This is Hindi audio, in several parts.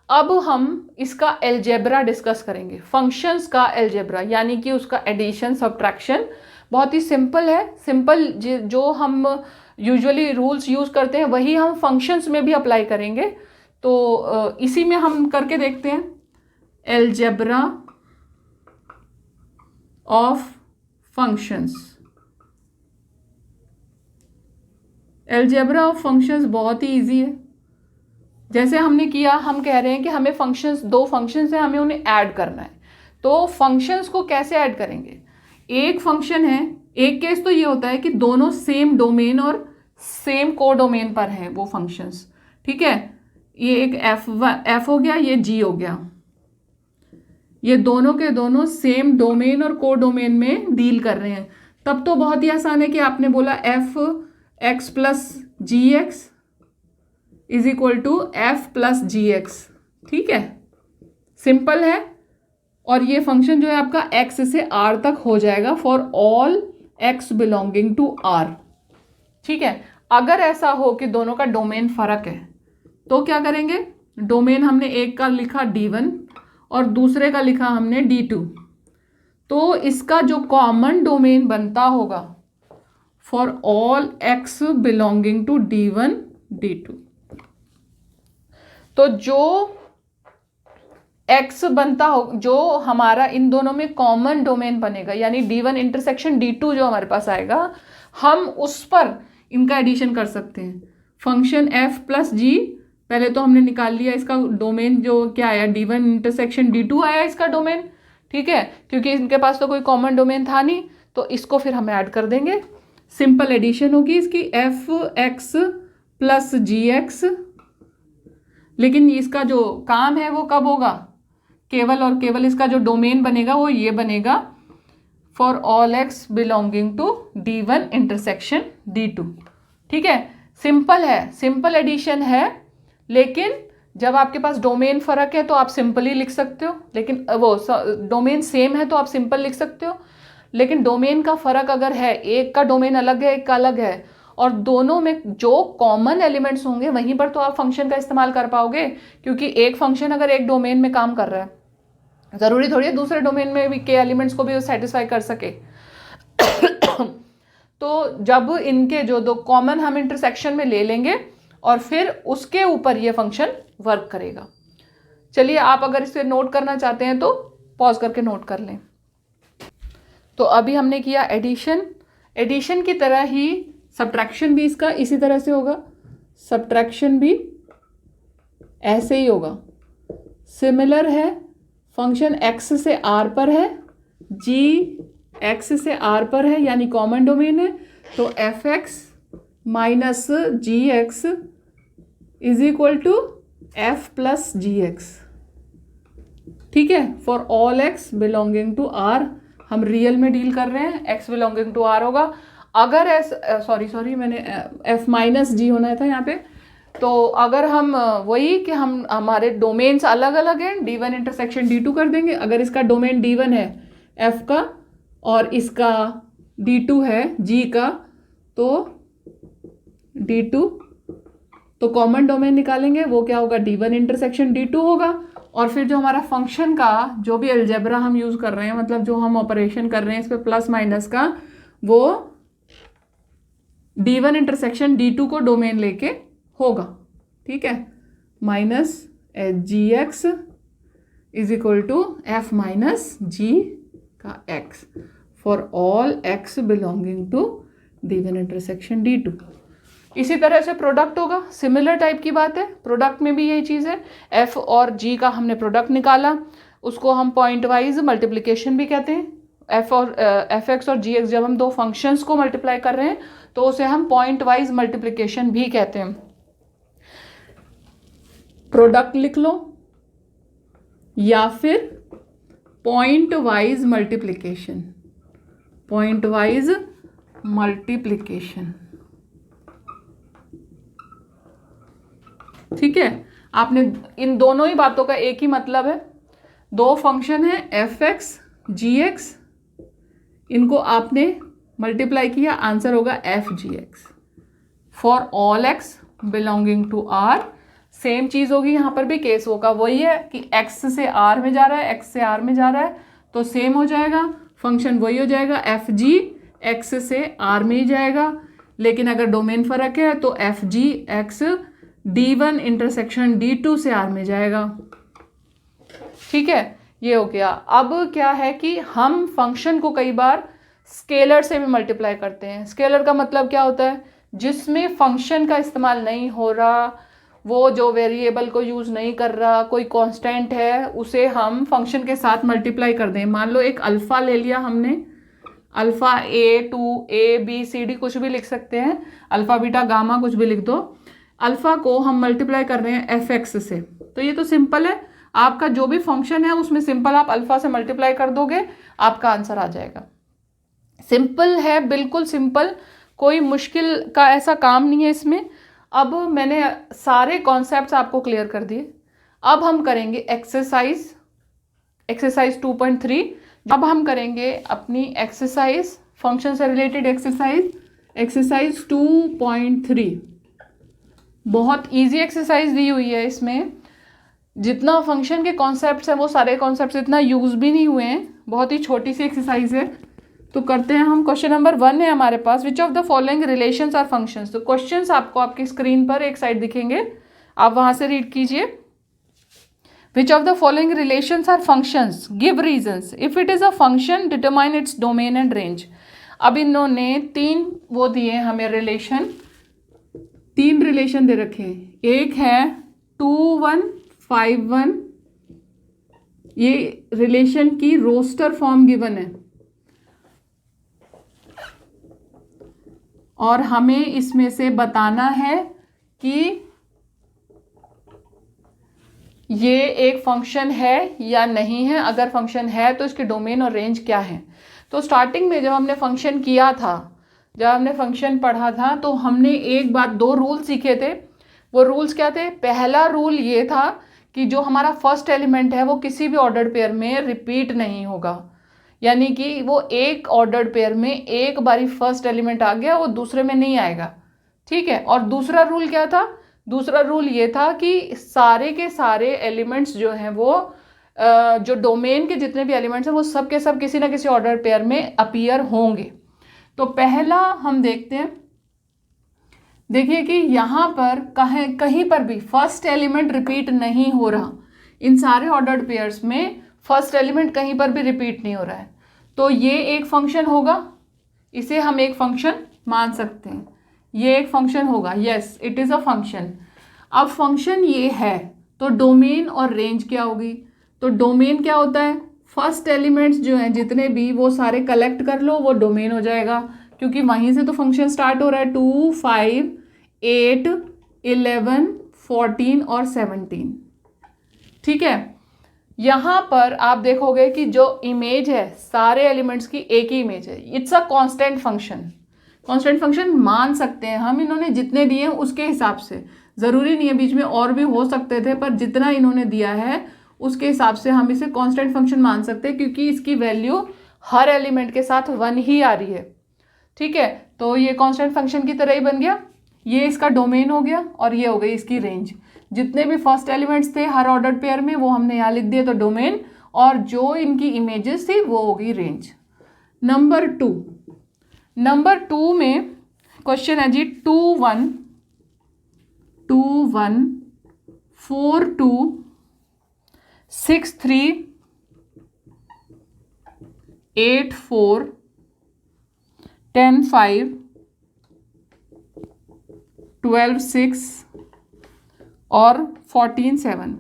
अब हम इसका अलजेब्रा डिस्कस करेंगे, फंक्शंस का अलजेब्रा, यानी कि उसका एडिशन सब्ट्रैक्शन। बहुत ही सिंपल है, सिंपल जो हम यूजुअली रूल्स यूज करते हैं वही हम फंक्शंस में भी अप्लाई करेंगे। तो इसी में हम करके देखते हैं, algebra of functions. Algebra of functions बहुत ही इजी है। जैसे हमने किया, हम कह रहे हैं कि हमें फंक्शंस, दो फंक्शंस हैं, हमें उन्हें ऐड करना है। तो फंक्शंस को कैसे ऐड करेंगे? एक फंक्शन है, एक केस तो ये होता है कि दोनों सेम डोमेन और सेम को डोमेन पर हैं वो फंक्शंस, ठीक है। ये एक एफ हो गया, ये जी हो गया, ये दोनों के दोनों सेम डोमेन और को डोमेन में डील कर रहे हैं। तब तो बहुत ही आसान है कि आपने बोला F X plus G X is equal to F plus G X, ठीक है, सिंपल है। और ये फंक्शन जो है आपका एक्स से आर तक हो जाएगा for all x belonging to R, ठीक है। अगर ऐसा हो कि दोनों का डोमेन फर्क है तो क्या करेंगे? डोमेन हमने एक का लिखा D1 और दूसरे का लिखा हमने D2, तो इसका जो कॉमन डोमेन बनता होगा for all x belonging to D1 D2, तो जो x बनता हो, जो हमारा इन दोनों में कॉमन डोमेन बनेगा, यानी D1 इंटरसेक्शन D2 जो हमारे पास आएगा, हम उस पर इनका एडिशन कर सकते हैं। फंक्शन f प्लस जी, पहले तो हमने निकाल लिया इसका डोमेन, जो क्या आया, D1 इंटरसेक्शन D2 आया इसका डोमेन, ठीक है, क्योंकि इनके पास तो कोई कॉमन डोमेन था नहीं, तो इसको फिर हम ऐड कर देंगे। सिंपल एडिशन होगी इसकी, F X plus G x. लेकिन इसका जो काम है वो कब होगा? केवल और केवल इसका जो डोमेन बनेगा वो ये बनेगा, for all x belonging to D1 intersection D2, ठीक है। सिंपल है, सिंपल एडिशन है। लेकिन जब आपके पास डोमेन फर्क है तो आप सिंपली लिख सकते हो, लेकिन वो डोमेन सेम है तो आप सिंपल लिख सकते हो। लेकिन डोमेन का फर्क अगर है, एक का डोमेन अलग है, एक का अलग है, और दोनों में जो कॉमन एलिमेंट्स होंगे वहीं पर तो आप फंक्शन का इस्तेमाल कर पाओगे, क्योंकि एक फंक्शन अगर एक डोमेन में काम कर रहा है, जरूरी थोड़ी है दूसरे डोमेन में भी के एलिमेंट्स को भी सेटिस्फाई कर सके। तो जब इनके जो दो कॉमन हम इंटरसेक्शन में ले लेंगे और फिर उसके ऊपर ये फंक्शन वर्क करेगा। चलिए, आप अगर इसे नोट करना चाहते हैं तो पॉज करके नोट कर लें। तो अभी हमने किया एडिशन, एडिशन की तरह ही सब्ट्रैक्शन भी इसका इसी तरह से होगा, सब्ट्रैक्शन भी ऐसे ही होगा, सिमिलर है। फंक्शन x से r पर है, g x से r पर है, यानी कॉमन डोमेन है, तो F X minus G X is equal to F plus G X, ठीक है, for all x belonging to r। हम रियल में डील कर रहे हैं, x बिलोंगिंग टू r होगा। अगर सॉरी मैंने f माइनस जी होना था यहाँ पे। तो अगर हम वही कि हम हमारे डोमेन्स अलग अलग हैं, D1 इंटरसेक्शन D2 कर देंगे। अगर इसका डोमेन D1 है f का और इसका D2 है g का, तो D2, तो कॉमन डोमेन निकालेंगे, वो क्या होगा, D1 इंटरसेक्शन D2 होगा। और फिर जो हमारा फंक्शन का जो भी अलजेब्रा हम यूज कर रहे हैं, मतलब जो हम ऑपरेशन कर रहे हैं इस पर प्लस माइनस का, वो D1 इंटरसेक्शन D2 को डोमेन लेके होगा, ठीक है, minus G X is equal to F minus G का X for all x belonging to D1 intersection D2। इसी तरह से प्रोडक्ट होगा, सिमिलर टाइप की बात है, प्रोडक्ट में भी यही चीज़ है। एफ और जी का हमने प्रोडक्ट निकाला, उसको हम पॉइंट वाइज मल्टीप्लिकेशन भी कहते हैं। एफ एक्स और जी एक्स, जब हम दो फंक्शंस को मल्टीप्लाई कर रहे हैं तो उसे हम पॉइंट वाइज मल्टीप्लिकेशन भी कहते हैं। प्रोडक्ट लिख लो या फिर point wise multiplication, point wise multiplication, ठीक है। आपने इन दोनों ही बातों का एक ही मतलब है, दो फंक्शन है एफ एक्स जी एक्स, इनको आपने मल्टीप्लाई किया, आंसर होगा F G X for all x belonging to R same चीज़ होगी, यहाँ पर भी केस होगा वही है कि x से r में जा रहा है, x से r में जा रहा है, तो सेम हो जाएगा, फंक्शन वही हो जाएगा, एफ जी x से r में ही जाएगा। लेकिन अगर डोमेन फ़र्क है तो F G x D1 intersection D2 से r में जाएगा। ठीक है, ये हो गया। अब क्या है कि हम फंक्शन को कई बार स्केलर से भी मल्टीप्लाई करते हैं। स्केलर का मतलब क्या होता है, जिसमें फंक्शन का इस्तेमाल नहीं हो रहा, वो जो वेरिएबल को यूज़ नहीं कर रहा, कोई कांस्टेंट है, उसे हम फंक्शन के साथ मल्टीप्लाई कर दें। मान लो एक अल्फ़ा ले लिया हमने, अल्फ़ा A2 ABCD कुछ भी लिख सकते हैं, अल्फ़ा बीटा गामा कुछ भी लिख दो। अल्फ़ा को हम मल्टीप्लाई कर रहे हैं fx से, तो ये तो सिंपल है, आपका जो भी फंक्शन है उसमें सिंपल आप अल्फ़ा से मल्टीप्लाई कर दोगे, आपका आंसर आ जाएगा। सिंपल है, बिल्कुल सिंपल, कोई मुश्किल का ऐसा काम नहीं है इसमें। अब मैंने सारे कॉन्सेप्ट्स आपको क्लियर कर दिए। अब हम करेंगे एक्सरसाइज 2.3। अब हम करेंगे अपनी एक्सरसाइज, फंक्शन से रिलेटेड एक्सरसाइज 2.3। बहुत इजी एक्सरसाइज दी हुई है, इसमें जितना फंक्शन के कॉन्सेप्ट्स हैं वो सारे कॉन्सेप्ट्स इतना यूज़ भी नहीं हुए हैं, बहुत ही छोटी सी एक्सरसाइज है। तो करते हैं हम। क्वेश्चन नंबर 1 है हमारे पास, which of the following relations are functions. तो क्वेश्चंस आपको आपकी स्क्रीन पर एक साइड दिखेंगे, आप वहां से रीड कीजिए। Which of the following relations are functions, give reasons, if it is a function determine its domain and range. अब इन्होंने 3 वो दिए हमें रिलेशन, 3 रिलेशन दे रखे हैं। एक है 2 1 5 1, ये रिलेशन की रोस्टर फॉर्म गिवन है, और हमें इसमें से बताना है कि ये एक फंक्शन है या नहीं है। अगर फंक्शन है तो इसके डोमेन और रेंज क्या है। तो स्टार्टिंग में जब हमने फंक्शन किया था, जब हमने फंक्शन पढ़ा था, तो हमने एक बात 2 रूल सीखे थे। वो रूल्स क्या थे? पहला रूल ये था कि जो हमारा फर्स्ट एलिमेंट है वो किसी भी ऑर्डर्ड पेयर में रिपीट नहीं होगा, यानी कि वो एक ऑर्डर्ड पेयर में एक बारी फर्स्ट एलिमेंट आ गया, वो दूसरे में नहीं आएगा। ठीक है। और दूसरा रूल क्या था? दूसरा रूल ये था कि सारे के सारे एलिमेंट्स जो हैं वो जो डोमेन के जितने भी एलिमेंट्स हैं वो सब के सब किसी ना किसी ऑर्डर पेयर में अपीयर होंगे। तो पहला हम देखते हैं, देखिए कि यहाँ पर कहीं पर भी फर्स्ट एलिमेंट रिपीट नहीं हो रहा। इन सारे ऑर्डर्ड पेयर्स में फर्स्ट एलिमेंट कहीं पर भी रिपीट नहीं हो रहा है, तो ये एक फंक्शन होगा, इसे हम एक फंक्शन मान सकते हैं। ये एक फंक्शन होगा, yes it is a function. अब फंक्शन ये है तो डोमेन और रेंज क्या होगी? तो डोमेन क्या होता है? फर्स्ट एलिमेंट्स जो हैं जितने भी वो सारे कलेक्ट कर लो, वो डोमेन हो जाएगा, क्योंकि वहीं से तो फंक्शन स्टार्ट हो रहा है। 2 5 8 11 14 और 17। ठीक है। यहाँ पर आप देखोगे कि जो इमेज है सारे एलिमेंट्स की एक ही इमेज है। It's a constant function. Constant function मान सकते हैं हम, इन्होंने जितने दिए हैं उसके हिसाब से। ज़रूरी नहीं है, बीच में और भी हो सकते थे, पर जितना इन्होंने दिया है उसके हिसाब से हम इसे कांस्टेंट फंक्शन मान सकते हैं, क्योंकि इसकी वैल्यू हर एलिमेंट के साथ 1 ही आ रही है। ठीक है, तो ये कांस्टेंट फंक्शन की तरह ही बन गया। ये इसका डोमेन हो गया और ये हो गई इसकी रेंज। जितने भी फर्स्ट एलिमेंट्स थे हर ऑर्डर्ड पेयर में वो हमने यहाँ लिख दिए, तो डोमेन, और जो इनकी इमेजेस थी वो होगी रेंज। नंबर 2 में क्वेश्चन है जी 2 1 4 2 6 3 8 4 10 5 12 6 और 14 7।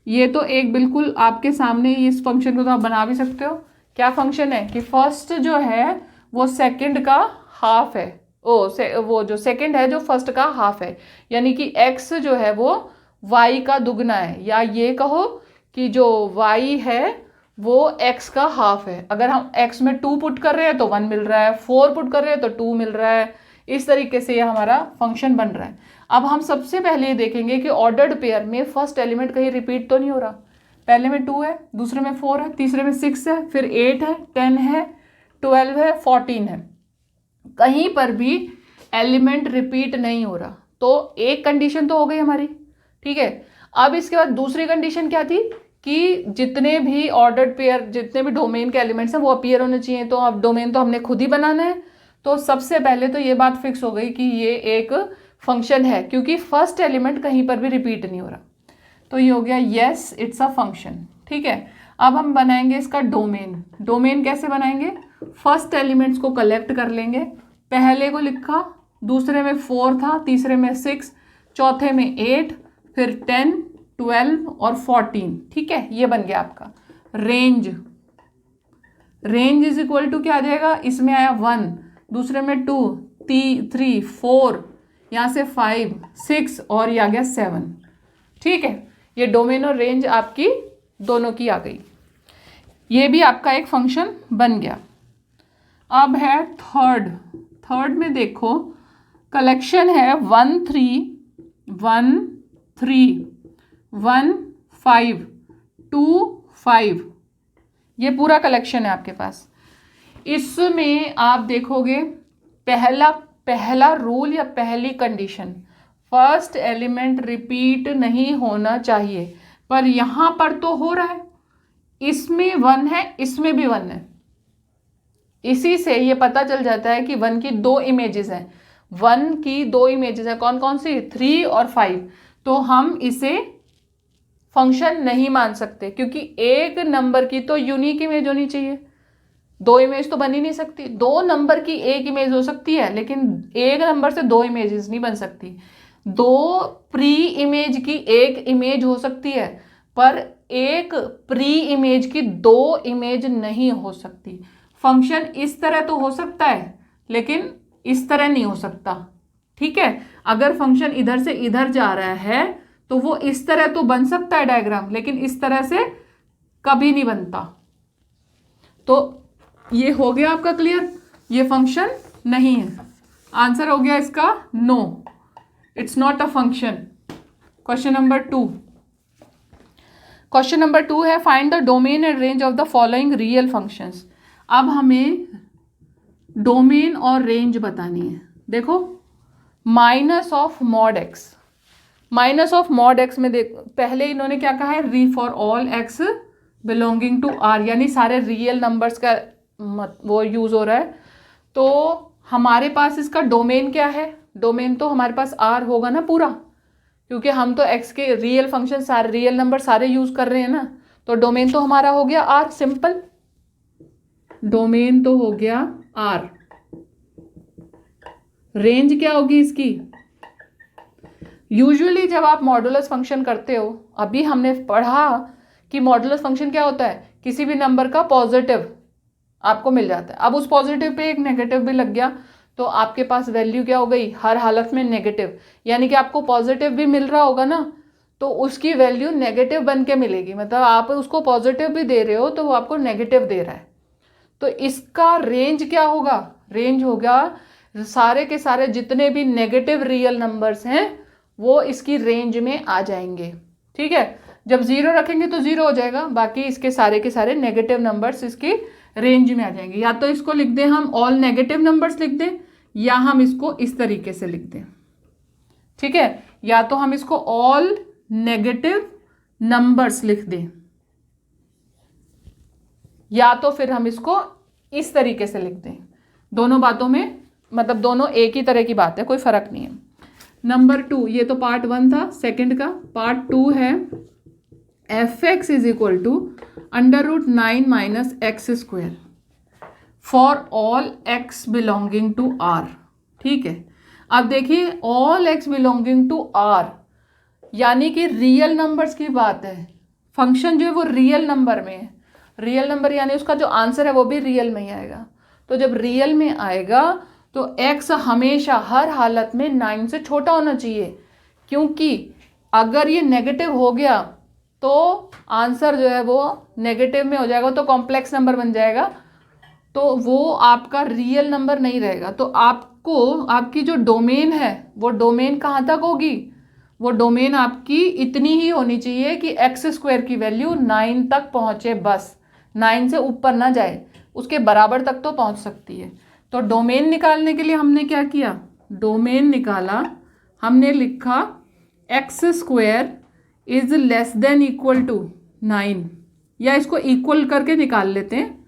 ये तो एक बिल्कुल आपके सामने, इस फंक्शन को तो आप बना भी सकते हो। क्या फंक्शन है कि फर्स्ट जो है वो सेकंड का हाफ है, वो जो सेकंड है जो फर्स्ट का हाफ है, यानी कि x जो है वो y का दुगना है, या ये कहो कि जो y है वो x का हाफ है। अगर हम x में 2 पुट कर रहे हैं तो 1 मिल रहा है, 4 पुट कर रहे हैं तो 2 मिल रहा है। इस तरीके से ये हमारा फंक्शन बन रहा है। अब हम सबसे पहले ये देखेंगे कि ऑर्डर्ड पेयर में फर्स्ट एलिमेंट कहीं रिपीट तो नहीं हो रहा। पहले में 2 है, दूसरे में 4 है, तीसरे में 6 है, फिर 8 है, 10 है, 12 है, 14 है। कहीं पर भी एलिमेंट रिपीट नहीं हो रहा। तो एक कंडीशन तो हो गई हमारी, ठीक है। अब इसके बाद दूसरी कंडीशन क्या थी कि जितने भी ऑर्डर्ड पेयर, जितने भी डोमेन के एलिमेंट्स हैं वो अपीयर होने चाहिए। तो अब डोमेन तो हमने खुद ही बनाना है, तो सबसे पहले तो ये बात फिक्स हो गई कि ये एक फंक्शन है, क्योंकि फर्स्ट एलिमेंट कहीं पर भी रिपीट नहीं हो रहा। तो ये हो गया यस इट्स अ फंक्शन। ठीक है, अब हम बनाएंगे इसका डोमेन। डोमेन कैसे बनाएंगे? फर्स्ट एलिमेंट्स को कलेक्ट कर लेंगे। पहले को लिखा, दूसरे में 4 था, तीसरे में 6, चौथे में 8, फिर 10, 12 और 14। ठीक है, ये बन गया आपका range. Range is equal to क्या आ जाएगा? इसमें आया 1, दूसरे में 2, 3, 4, यहाँ से 5, 6 और ये आ गया 7। ठीक है, ये डोमेन और रेंज आपकी दोनों की आ गई। ये भी आपका एक फंक्शन बन गया। अब है थर्ड में देखो, कलेक्शन है 1 3 1 3 1 5 2 5। ये पूरा कलेक्शन है आपके पास। इसमें आप देखोगे पहला रूल या पहली कंडीशन, फर्स्ट एलिमेंट रिपीट नहीं होना चाहिए, पर यहाँ पर तो हो रहा है। इसमें 1 है, इसमें भी 1 है। इसी से ये पता चल जाता है कि 1 की 2 इमेजेस हैं। 1 की 2 इमेजेस हैं, कौन कौन सी? 3 और 5। तो हम इसे फंक्शन नहीं मान सकते, क्योंकि एक नंबर की तो यूनिक इमेज होनी चाहिए। 2 इमेज तो बन ही नहीं सकती। 2 नंबर की एक इमेज हो सकती है, लेकिन एक नंबर से 2 इमेजेस नहीं बन सकती। 2 प्री इमेज की एक इमेज हो सकती है, पर एक प्री इमेज की 2 इमेज नहीं हो सकती। फंक्शन इस तरह तो हो सकता है, लेकिन इस तरह नहीं हो सकता। ठीक है, अगर फंक्शन इधर से इधर जा रहा है तो वो इस तरह तो बन सकता है डायग्राम, लेकिन इस तरह से कभी नहीं बनता। तो ये हो गया आपका क्लियर, ये फंक्शन नहीं है। आंसर हो गया इसका no, it's not a function. Question number 2। Question number 2 है find the domain and range of the following real functions. अब हमें डोमेन और रेंज बतानी है। देखो, minus of mod x, minus of mod x में देख, पहले इन्होंने क्या कहा है? री for all x belonging to R, यानी सारे रियल नंबर्स का वो यूज हो रहा है। तो हमारे पास इसका डोमेन क्या है? डोमेन तो हमारे पास आर होगा ना पूरा, क्योंकि हम तो एक्स के रियल फंक्शन सारे रियल नंबर सारे यूज कर रहे हैं ना। तो डोमेन तो हमारा हो गया आर, सिंपल। डोमेन तो हो गया आर। रेंज क्या होगी इसकी? यूजुअली जब आप मॉडुलस फंक्शन करते हो, अभी हमने पढ़ा कि मॉडुलस फंक्शन क्या होता है? किसी भी नंबर का पॉजिटिव आपको मिल जाता है। अब उस पॉजिटिव पे एक नेगेटिव भी लग गया, तो आपके पास वैल्यू क्या हो गई? हर हालत में नेगेटिव। यानी कि आपको पॉजिटिव भी मिल रहा होगा ना, तो उसकी वैल्यू नेगेटिव बन के मिलेगी। मतलब आप उसको पॉजिटिव भी दे रहे हो तो वो आपको नेगेटिव दे रहा है। तो इसका रेंज क्या होगा? रेंज होगा सारे के सारे जितने भी नेगेटिव रियल नंबर्स हैं वो इसकी रेंज में आ जाएंगे। ठीक है, जब 0 रखेंगे तो 0 हो जाएगा, बाकी इसके सारे के सारे नेगेटिव नंबर्स इसकी रेंज में आ जाएंगे। या तो इसको लिख दें हम ऑल नेगेटिव नंबर्स लिख दें, या हम इसको इस तरीके से लिख दें। ठीक है, या तो हम इसको ऑल नेगेटिव नंबर्स लिख दें, या तो फिर हम इसको इस तरीके से लिख दें। दोनों बातों में मतलब दोनों एक ही तरह की बात है, कोई फर्क नहीं है। नंबर 2, ये तो पार्ट 1 था। सेकंड का पार्ट 2 है f(x) is equal to √9 minus x square for all x belonging to r। ठीक है, अब देखिए all x belonging to r यानी कि रियल नंबर्स की बात है। फंक्शन जो है वो रियल नंबर में है। रियल नंबर यानी उसका जो आंसर है वो भी रियल में ही आएगा। तो जब रियल में आएगा तो x हमेशा हर हालत में 9 से छोटा होना चाहिए, क्योंकि अगर ये नेगेटिव हो गया तो आंसर जो है वो नेगेटिव में हो जाएगा, तो कॉम्प्लेक्स नंबर बन जाएगा, तो वो आपका रियल नंबर नहीं रहेगा। तो आपको आपकी जो डोमेन है वो डोमेन कहाँ तक होगी? वो डोमेन आपकी इतनी ही होनी चाहिए कि x² की वैल्यू 9 तक पहुँचे, बस 9 से ऊपर ना जाए, उसके बराबर तक तो पहुँच सकती है। तो डोमेन निकालने के लिए हमने क्या किया? डोमेन निकाला, हमने लिखा x square is less than equal to 9, या इसको इक्वल करके निकाल लेते हैं,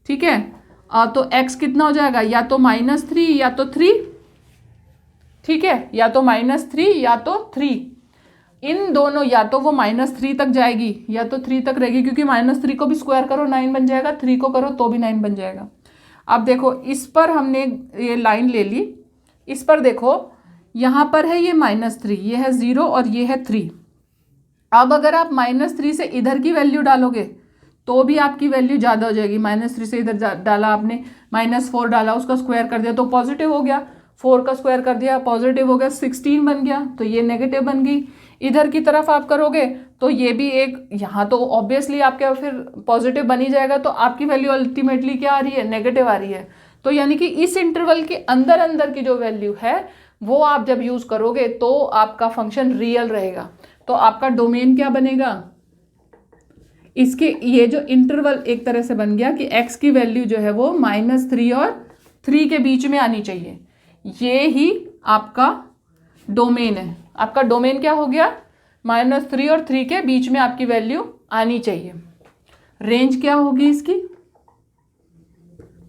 ठीक है। तो x कितना हो जाएगा, या तो -3 या तो 3, ठीक है, या तो -3 या तो 3, इन दोनों, या तो वो -3 तक जाएगी या तो 3 तक रहेगी, क्योंकि -3 को भी स्क्वायर करो 9 बन जाएगा, 3 को करो तो भी 9 बन जाएगा। अब देखो इस पर हमने ये लाइन ले ली, इस पर देखो यहाँ पर है ये -3, ये है 0 और ये है 3। अब अगर आप -3 से इधर की वैल्यू डालोगे तो भी आपकी वैल्यू ज़्यादा हो जाएगी। -3 से इधर डाला आपने, -4 डाला, उसका स्क्वायर कर दिया तो पॉजिटिव हो गया, 4 का स्क्वायर कर दिया पॉजिटिव हो गया, 16 बन गया, तो ये नेगेटिव बन गई। इधर की तरफ आप करोगे तो ये भी एक, यहाँ तो ऑब्वियसली आपके फिर पॉजिटिव बन ही जाएगा, तो आपकी वैल्यू अल्टीमेटली क्या आ रही है, नेगेटिव आ रही है। तो यानी कि इस इंटरवल के अंदर अंदर की जो वैल्यू है वो आप जब यूज़ करोगे तो आपका फंक्शन रियल रहेगा। तो आपका डोमेन क्या बनेगा, इसके ये जो इंटरवल एक तरह से बन गया कि x की वैल्यू जो है वो -3 और 3 के बीच में आनी चाहिए, ये ही आपका डोमेन है। आपका डोमेन क्या हो गया, -3 और 3 के बीच में आपकी वैल्यू आनी चाहिए। रेंज क्या होगी इसकी,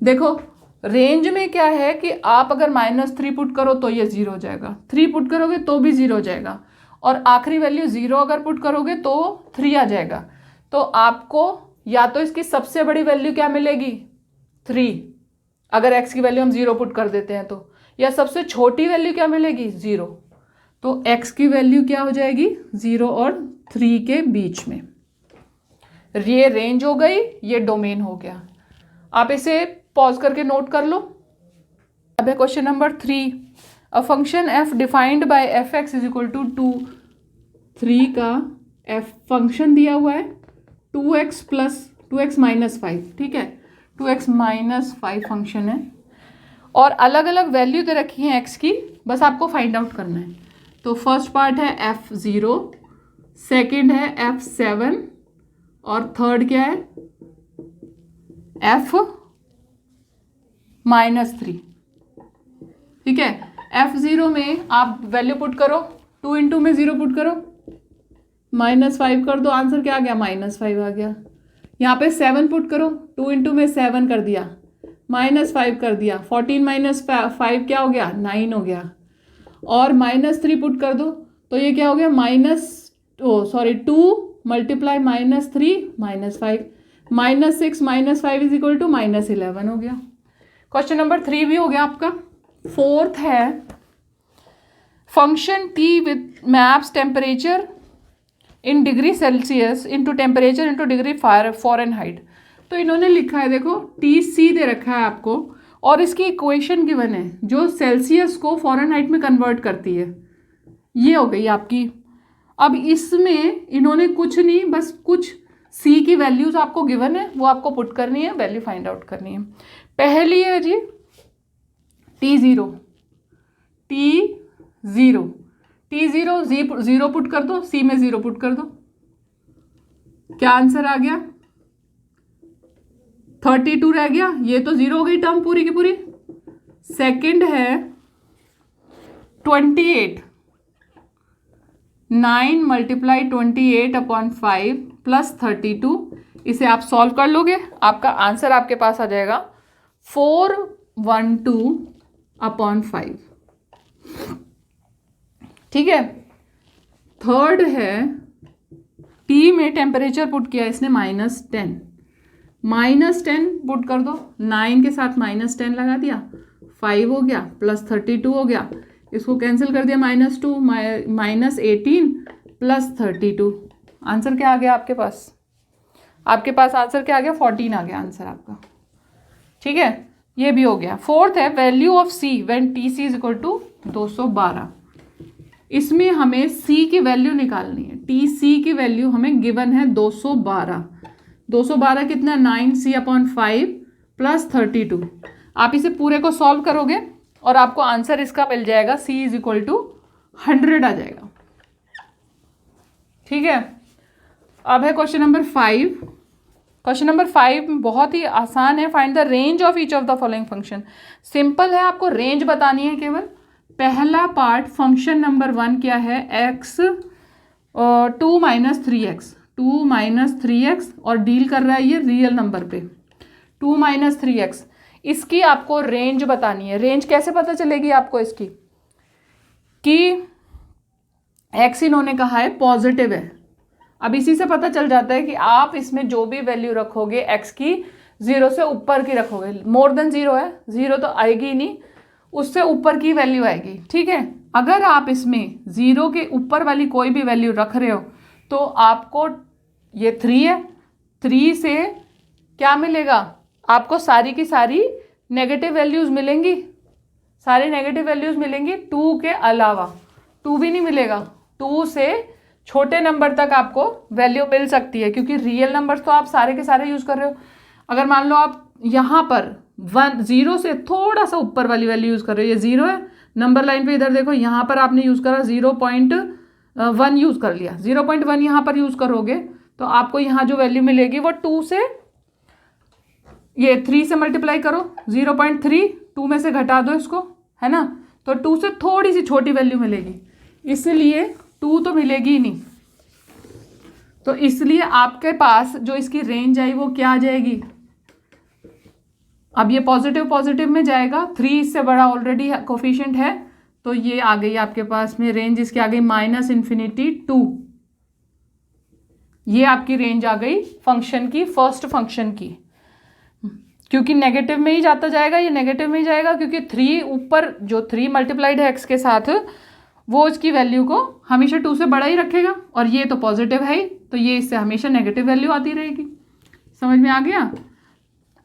देखो रेंज में क्या है कि आप अगर -3 पुट करो तो ये 0 हो जाएगा, 3 पुट करोगे तो भी 0 हो जाएगा, और आखिरी वैल्यू 0 अगर पुट करोगे तो 3 आ जाएगा। तो आपको या तो इसकी सबसे बड़ी वैल्यू क्या मिलेगी, 3, अगर x की वैल्यू हम 0 पुट कर देते हैं तो, या सबसे छोटी वैल्यू क्या मिलेगी, 0। तो x की वैल्यू क्या हो जाएगी, 0 और 3 के बीच में। ये रेंज हो गई, ये डोमेन हो गया। आप इसे पॉज करके नोट कर लो। अब है question number 3, a function f defined by f(x) is equal to 2, 3 का f फंक्शन दिया हुआ है 2x प्लस 2x माइनस 5, ठीक है, 2x माइनस 5 फंक्शन है, और अलग अलग वैल्यू दे रखी है x की, बस आपको फाइंड आउट करना है। तो फर्स्ट पार्ट है f0, सेकंड है f7, और थर्ड क्या है f-3, ठीक है। f0 में आप वैल्यू पुट करो, 2 इंटू में 0 पुट करो, -5 कर दो, आंसर क्या आ गया, -5 आ गया। यहाँ पे 7 पुट करो, 2 इंटू में 7 कर दिया, -5 कर दिया, 14 माइनस 5 क्या हो गया, 9 हो गया। और -3 पुट कर दो तो ये क्या हो गया, 2 मल्टीप्लाई -3 -5, -6 -5 इज इक्वल टू -11 हो गया। क्वेश्चन नंबर 3 भी हो गया आपका। फोर्थ है function t with maps temperature in degree Celsius into temperature into degree Fahrenheit. तो इन्होंने लिखा है, देखो TC दे रखा है आपको, और इसकी इक्वेशन गिवन है जो सेल्सियस को फ़ारेनहाइट में कन्वर्ट करती है, ये हो गई आपकी। अब इसमें इन्होंने कुछ नहीं, बस कुछ C की वैल्यूज़ आपको गिवन है, वो आपको पुट करनी है, वैल्यू फाइंड आउट करनी है। पहली है जी T0, ज़ीरो पुट कर दो, C में 0 पुट कर दो, क्या आंसर आ गया, 32 रह गया, ये तो 0 हो गई टर्म पूरी की पूरी। सेकंड है 28, 9 मल्टीप्लाई 28/5 प्लस 32, इसे आप सॉल्व कर लोगे, आपका आंसर आपके पास आ जाएगा 412/5, ठीक है। थर्ड है T में टेम्परेचर पुट किया इसने -10, -10 पुट कर दो, 9 के साथ -10 लगा दिया, 5 हो गया, प्लस 32 हो गया, इसको कैंसिल कर दिया, -2 -18 प्लस 32, आंसर क्या आ गया आपके पास, आपके पास आंसर क्या आ गया, 14 आ गया आंसर आपका, ठीक है। ये भी हो गया। फोर्थ है value of C when TC is equal to 212। इसमें हमें C की वैल्यू निकालनी है। TC की वैल्यू हमें गिवन है 212। 212 कितना, 9C/5 प्लस 32। आप इसे पूरे को सॉल्व करोगे और आपको आंसर इसका मिल जाएगा, C इज इक्वल टू 100 आ जाएगा, ठीक है। अब है क्वेश्चन नंबर 5। क्वेश्चन नंबर 5 बहुत ही आसान है। Find the range of each of the following function. Simple है, आपको रेंज बतानी है केवल। पहला पार्ट फंक्शन नंबर 1 क्या है, x 2 minus 3x, 2 minus 3x, और डील कर रहा है ये रियल नंबर पे 2 माइनस 3x। इसकी आपको रेंज बतानी है। रेंज कैसे पता चलेगी आपको इसकी, कि x इन्होंने कहा है पॉजिटिव है। अब इसी से पता चल जाता है कि आप इसमें जो भी वैल्यू रखोगे x की 0 से ऊपर की रखोगे। मोर देन 0 है, 0 तो आएगी ही नहीं, उससे ऊपर की वैल्यू आएगी। ठीक है, अगर आप इसमें 0 के ऊपर वाली कोई भी वैल्यू रख रहे हो तो आपको ये 3 है, 3 से क्या मिलेगा आपको, सारी की सारी नेगेटिव वैल्यूज़ मिलेंगी, सारी नेगेटिव वैल्यूज़ मिलेंगी। 2 के अलावा 2 भी नहीं मिलेगा, 2 से छोटे नंबर तक आपको वैल्यू मिल सकती है, क्योंकि रियल नंबर्स तो आप सारे के सारे यूज़ कर रहे हो। अगर मान लो आप यहाँ पर 0 से थोड़ा सा ऊपर वाली वैल्यू यूज़ कर रहे हो, ये 0 है, नंबर लाइन पे इधर देखो, यहाँ पर आपने यूज़ करा 0.1 यूज़ कर लिया, 0.1 यहाँ पर यूज़ करोगे तो आपको यहाँ जो वैल्यू मिलेगी वो 2 से, ये 3 से मल्टीप्लाई करो, 0.3, 2 में से घटा दो इसको, है ना, तो 2 से थोड़ी सी छोटी वैल्यू मिलेगी, इसलिए 2 तो मिलेगी ही नहीं। तो इसलिए आपके पास जो इसकी रेंज आई वो क्या आ जाएगी, अब ये पॉजिटिव पॉजिटिव में जाएगा, 3 इससे बड़ा ऑलरेडी कोफिशिएंट है, तो ये आ गई आपके पास में रेंज, इसकी आ गई -∞ 2। ये आपकी रेंज आ गई फंक्शन की, फर्स्ट फंक्शन की, क्योंकि नेगेटिव में ही जाता जाएगा, ये नेगेटिव में ही जाएगा, क्योंकि 3 ऊपर जो 3 मल्टीप्लाइड है x के साथ, वो इसकी वैल्यू को हमेशा 2 से बड़ा ही रखेगा, और ये तो पॉजिटिव है ही, तो ये इससे हमेशा नेगेटिव वैल्यू आती रहेगी। समझ में आ गया।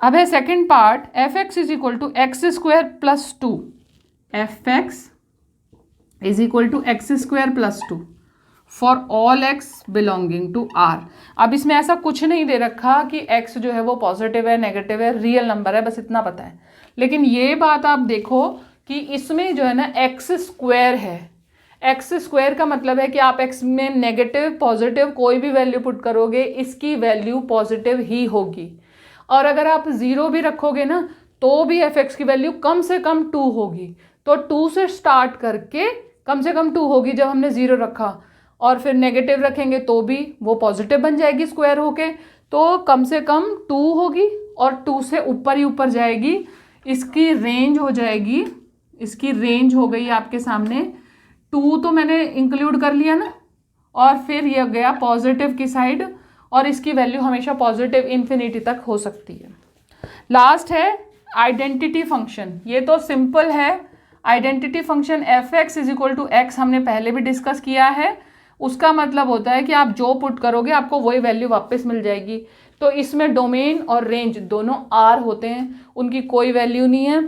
अब है second part, f(x) is equal to x² plus 2, f(x) is equal to x² plus 2 for all x belonging to r। अब इसमें ऐसा कुछ नहीं दे रखा कि x जो है वो पॉजिटिव है, नेगेटिव है, रियल नंबर है, बस इतना पता है। लेकिन ये बात आप देखो कि इसमें जो है ना x² है, x² का मतलब है कि आप x में नेगेटिव पॉजिटिव कोई भी वैल्यू पुट करोगे, इसकी वैल्यू पॉजिटिव ही होगी। और अगर आप 0 भी रखोगे ना तो भी f(x) की वैल्यू कम से कम 2 होगी। तो 2 से स्टार्ट करके कम से कम 2 होगी जब हमने 0 रखा, और फिर नेगेटिव रखेंगे तो भी वो पॉजिटिव बन जाएगी स्क्वायर होके, तो कम से कम 2 होगी, और 2 से ऊपर ही ऊपर जाएगी। इसकी रेंज हो जाएगी, इसकी रेंज हो गई आपके सामने, 2 तो मैंने इंक्लूड कर लिया ना, और फिर यह गया पॉजिटिव की साइड, और इसकी वैल्यू हमेशा पॉजिटिव इन्फिनिटी तक हो सकती है। लास्ट है आइडेंटिटी फंक्शन, ये तो सिंपल है। Identity function f(x) is equal to x हमने पहले भी डिस्कस किया है। उसका मतलब होता है कि आप जो पुट करोगे आपको वही वैल्यू वापस मिल जाएगी। तो इसमें डोमेन और रेंज दोनों r होते हैं, उनकी कोई वैल्यू नहीं है,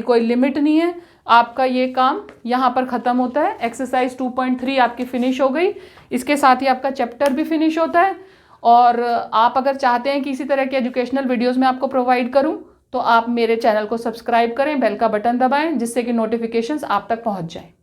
कोई लिमिट नहीं है। आपका ये काम यहाँ पर ख़त्म होता है। एक्सरसाइज 2.3 आपकी फिनिश हो गई, इसके साथ ही आपका चैप्टर भी फिनिश होता है। और आप अगर चाहते हैं कि इसी तरह के एजुकेशनल वीडियोस मैं आपको प्रोवाइड करूं, तो आप मेरे चैनल को सब्सक्राइब करें, बेल का बटन दबाएं, जिससे कि नोटिफिकेशंस आप तक पहुंच जाएं।